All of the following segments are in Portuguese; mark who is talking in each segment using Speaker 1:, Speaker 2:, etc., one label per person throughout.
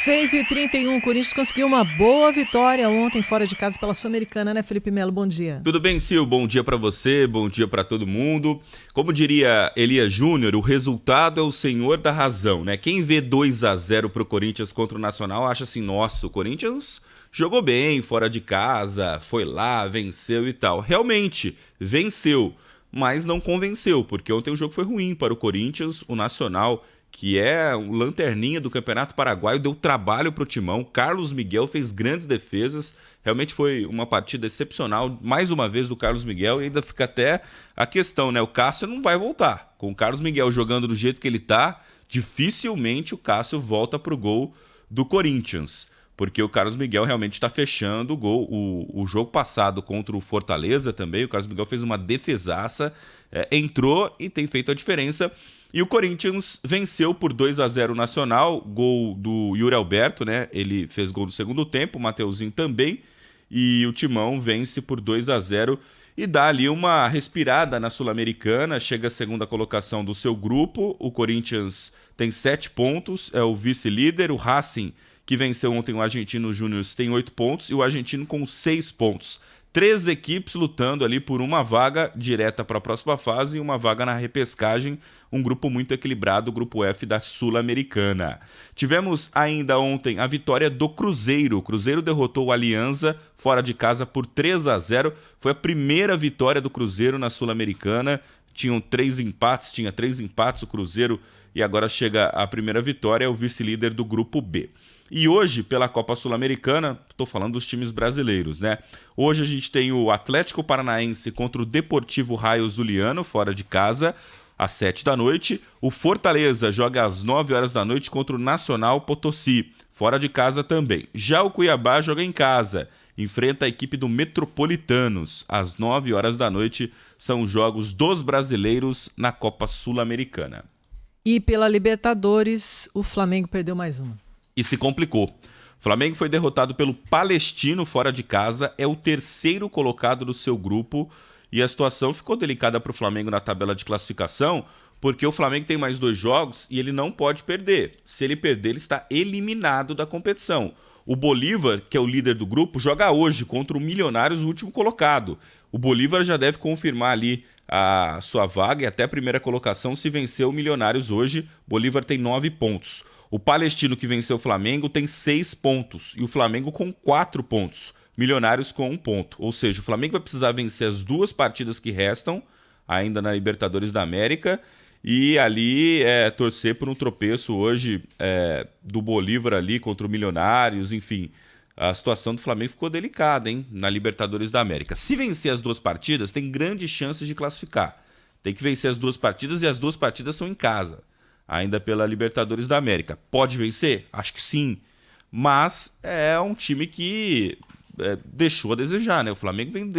Speaker 1: 6h31, o Corinthians conseguiu uma boa vitória ontem fora de casa pela Sul-Americana, né, Felipe Melo? Bom dia.
Speaker 2: Tudo bem, Sil? Bom dia pra você, bom dia pra todo mundo. Como diria Elias Júnior, o resultado é o senhor da razão, né? Quem vê 2-0 pro Corinthians contra o Nacional acha assim, nossa, o Corinthians jogou bem, fora de casa, foi lá, venceu e tal. Realmente, venceu, mas não convenceu, porque ontem o jogo foi ruim para o Corinthians, o Nacional, que é o lanterninha do Campeonato Paraguaio, deu trabalho pro Timão. Carlos Miguel fez grandes defesas. Realmente foi uma partida excepcional, mais uma vez, do Carlos Miguel. E ainda fica até a questão, né? O Cássio não vai voltar. Com o Carlos Miguel jogando do jeito que ele tá, dificilmente o Cássio volta pro gol do Corinthians. Porque o Carlos Miguel realmente está fechando o gol. O jogo passado contra o Fortaleza também, o Carlos Miguel fez uma defesaça, entrou e tem feito a diferença. E o Corinthians venceu por 2-0 o Nacional, gol do Yuri Alberto, né? Ele fez gol no segundo tempo, o Mateuzinho também. E o Timão vence por 2-0 e dá ali uma respirada na Sul-Americana, chega à segunda colocação do seu grupo. O Corinthians tem 7 pontos, é o vice-líder. O Racing, que venceu ontem o Argentino Júnior, tem 8 pontos e o Argentino com 6 pontos. 3 equipes lutando ali por uma vaga direta para a próxima fase e uma vaga na repescagem, um grupo muito equilibrado, o grupo F da Sul-Americana. Tivemos ainda ontem a vitória do Cruzeiro. O Cruzeiro derrotou o Alianza fora de casa por 3-0. Foi a primeira vitória do Cruzeiro na Sul-Americana. Tinha 3 empates o Cruzeiro e agora chega a primeira vitória, é o vice-líder do grupo B. E hoje, pela Copa Sul-Americana, estou falando dos times brasileiros, né? Hoje a gente tem o Atlético Paranaense contra o Deportivo Raio Zuliano, fora de casa, às 7 da noite. O Fortaleza joga às 9 horas da noite contra o Nacional Potosí, fora de casa também. Já o Cuiabá joga em casa, enfrenta a equipe do Metropolitanos. Às 9 horas da noite são os jogos dos brasileiros na Copa Sul-Americana.
Speaker 1: E pela Libertadores, o Flamengo perdeu mais uma.
Speaker 2: E se complicou. O Flamengo foi derrotado pelo Palestino fora de casa, é o terceiro colocado do seu grupo e a situação ficou delicada para o Flamengo na tabela de classificação, porque o Flamengo tem mais 2 jogos e ele não pode perder. Se ele perder, ele está eliminado da competição. O Bolívar, que é o líder do grupo, joga hoje contra o Milionários, o último colocado. O Bolívar já deve confirmar ali a sua vaga e até a primeira colocação se vencer o Milionários hoje. Bolívar tem 9 pontos. O Palestino, que venceu o Flamengo, tem 6 pontos e o Flamengo com 4 pontos. Milionários com 1 ponto. Ou seja, o Flamengo vai precisar vencer as 2 partidas que restam, ainda na Libertadores da América, e ali torcer por um tropeço hoje do Bolívar ali contra o Milionários, enfim. A situação do Flamengo ficou delicada, hein, na Libertadores da América. Se vencer as 2 partidas, tem grandes chances de classificar. Tem que vencer as 2 partidas e as 2 partidas são em casa, ainda pela Libertadores da América. Pode vencer? Acho que sim. Mas é um time que deixou a desejar, né? O Flamengo vem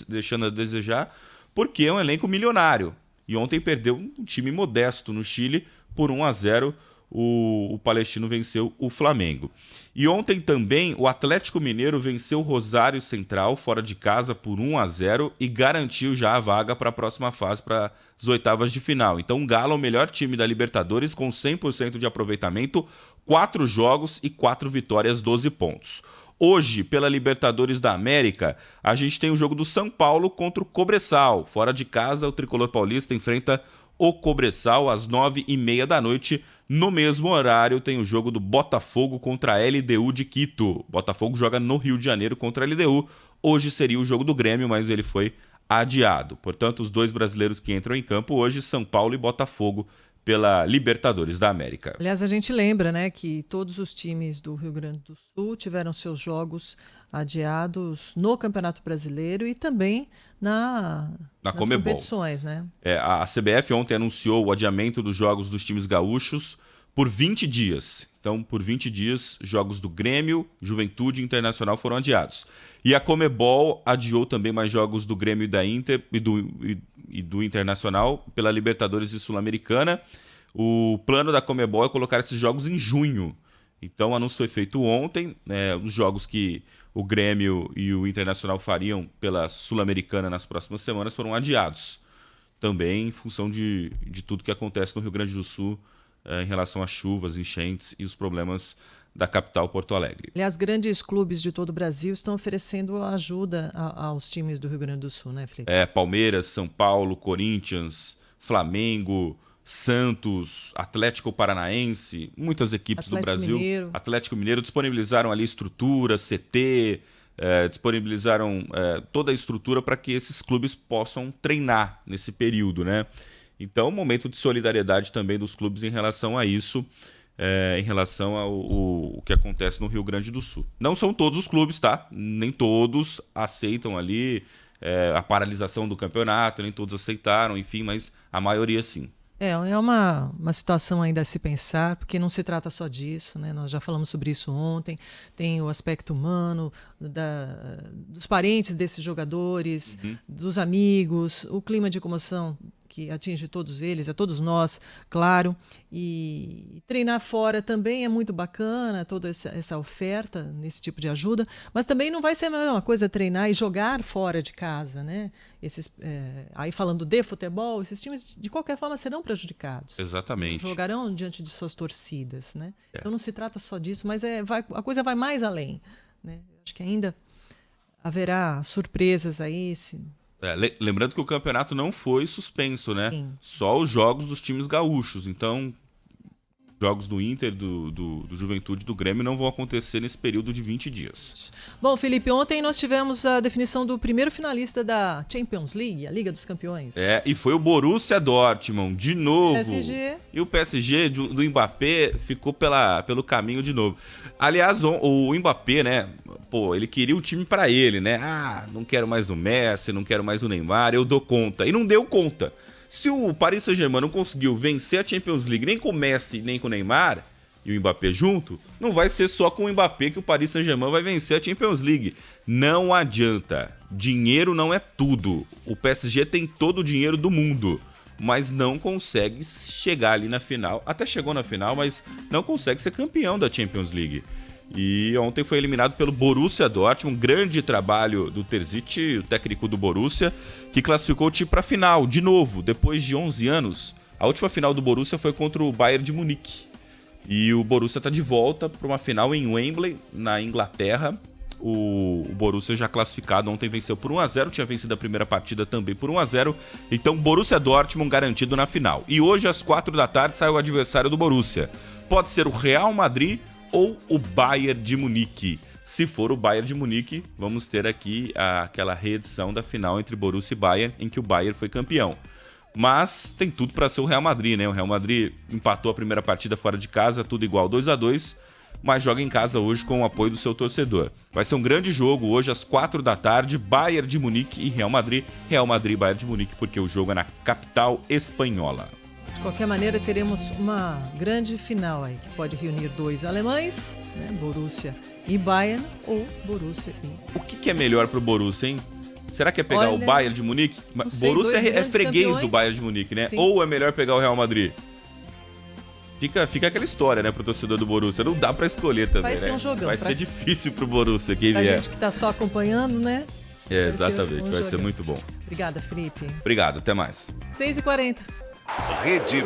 Speaker 2: deixando a desejar porque é um elenco milionário. E ontem perdeu um time modesto no Chile por 1-0. O Palestino venceu o Flamengo. E ontem também o Atlético Mineiro venceu o Rosário Central fora de casa por 1-0 e garantiu já a vaga para a próxima fase, para as oitavas de final. Então o Galo é o melhor time da Libertadores com 100% de aproveitamento, 4 jogos e 4 vitórias, 12 pontos. Hoje, pela Libertadores da América, a gente tem o jogo do São Paulo contra o Cobressal. Fora de casa, o tricolor paulista enfrenta o Cobressal às 9h30 da noite. No mesmo horário, tem o jogo do Botafogo contra a LDU de Quito. Botafogo joga no Rio de Janeiro contra a LDU. Hoje seria o jogo do Grêmio, mas ele foi adiado. Portanto, os 2 brasileiros que entram em campo hoje, São Paulo e Botafogo, pela Libertadores da América.
Speaker 1: Aliás, a gente lembra, né, que todos os times do Rio Grande do Sul tiveram seus jogos adiados no Campeonato Brasileiro e também nas competições, né?
Speaker 2: A CBF ontem anunciou o adiamento dos jogos dos times gaúchos por 20 dias. Então, por 20 dias, jogos do Grêmio, Juventude e Internacional foram adiados. E a Conmebol adiou também mais jogos do Grêmio e da Inter e do Internacional pela Libertadores e Sul-Americana. O plano da Conmebol é colocar esses jogos em junho. Então, o anúncio foi feito ontem. Os jogos que o Grêmio e o Internacional fariam pela Sul-Americana nas próximas semanas foram adiados. Também em função de tudo que acontece no Rio Grande do Sul em relação às chuvas, enchentes e os problemas da capital Porto Alegre.
Speaker 1: Aliás, grandes clubes de todo o Brasil estão oferecendo ajuda aos times do Rio Grande do Sul, né, Felipe?
Speaker 2: Palmeiras, São Paulo, Corinthians, Flamengo, Santos, Atlético Paranaense, muitas equipes do Brasil. Atlético Mineiro disponibilizaram ali estrutura, CT, disponibilizaram toda a estrutura para que esses clubes possam treinar nesse período, né? Então, momento de solidariedade também dos clubes em relação a isso, em relação ao que acontece no Rio Grande do Sul. Não são todos os clubes, tá? Nem todos aceitam ali a paralisação do campeonato, nem todos aceitaram, enfim, mas a maioria sim.
Speaker 1: É uma situação ainda a se pensar, porque não se trata só disso, né? Nós já falamos sobre isso ontem. Tem o aspecto humano, dos parentes desses jogadores, dos amigos, o clima de comoção que atinge todos eles, a todos nós, claro. E treinar fora também é muito bacana, toda essa oferta nesse tipo de ajuda, mas também não vai ser a mesma coisa treinar e jogar fora de casa, né? Aí falando de futebol, esses times de qualquer forma serão prejudicados.
Speaker 2: Exatamente.
Speaker 1: Jogarão diante de suas torcidas, né? Então não se trata só disso, mas a coisa vai mais além, né? Acho que ainda haverá surpresas aí.
Speaker 2: Lembrando que o campeonato não foi suspenso, né?
Speaker 1: Sim.
Speaker 2: Só os jogos dos times gaúchos. Então, jogos do Inter, do Juventude, do Grêmio não vão acontecer nesse período de 20 dias.
Speaker 1: Bom, Felipe, ontem nós tivemos a definição do primeiro finalista da Champions League, a Liga dos Campeões.
Speaker 2: E foi o Borussia Dortmund, de novo.
Speaker 1: PSG.
Speaker 2: E o PSG do Mbappé ficou pelo caminho de novo. Aliás, o Mbappé, né? Pô, ele queria o time pra ele, né? Não quero mais o Messi, não quero mais o Neymar, eu dou conta. E não deu conta. Se o Paris Saint-Germain não conseguiu vencer a Champions League nem com o Messi, nem com o Neymar, e o Mbappé junto, não vai ser só com o Mbappé que o Paris Saint-Germain vai vencer a Champions League. Não adianta. Dinheiro não é tudo. O PSG tem todo o dinheiro do mundo, mas não consegue chegar ali na final. Até chegou na final, mas não consegue ser campeão da Champions League. E ontem foi eliminado pelo Borussia Dortmund, um grande trabalho do Terzic, o técnico do Borussia, que classificou o time para a final, de novo, depois de 11 anos. A última final do Borussia foi contra o Bayern de Munique. E o Borussia está de volta para uma final em Wembley, na Inglaterra. O Borussia já classificado, ontem venceu por 1-0, tinha vencido a primeira partida também por 1-0. Então, Borussia Dortmund garantido na final. E hoje, às 4 da tarde, sai o adversário do Borussia. Pode ser o Real Madrid ou o Bayern de Munique. Se for o Bayern de Munique, vamos ter aqui aquela reedição da final entre Borussia e Bayern, em que o Bayern foi campeão. Mas tem tudo para ser o Real Madrid, né? O Real Madrid empatou a primeira partida fora de casa, tudo igual, 2-2, mas joga em casa hoje com o apoio do seu torcedor. Vai ser um grande jogo hoje às 4 da tarde, Bayern de Munique e Real Madrid e Bayern de Munique, porque o jogo é na capital espanhola.
Speaker 1: De qualquer maneira, teremos uma grande final aí, que pode reunir dois alemães, né, Borussia e Bayern, ou Borussia e...
Speaker 2: O que é melhor pro Borussia, hein? Será que é pegar o Bayern de Munique? Borussia é freguês campeões do Bayern de Munique, né? Sim. Ou é melhor pegar o Real Madrid? Fica aquela história, né, pro torcedor do Borussia. Não dá pra escolher também,
Speaker 1: vai ser um jogão.
Speaker 2: Vai ser difícil pro Borussia, quem vier.
Speaker 1: A gente que tá só acompanhando, né?
Speaker 2: Exatamente, vai ser muito bom.
Speaker 1: Obrigada, Felipe.
Speaker 2: Obrigado, até mais.
Speaker 1: 6h40.
Speaker 3: Rede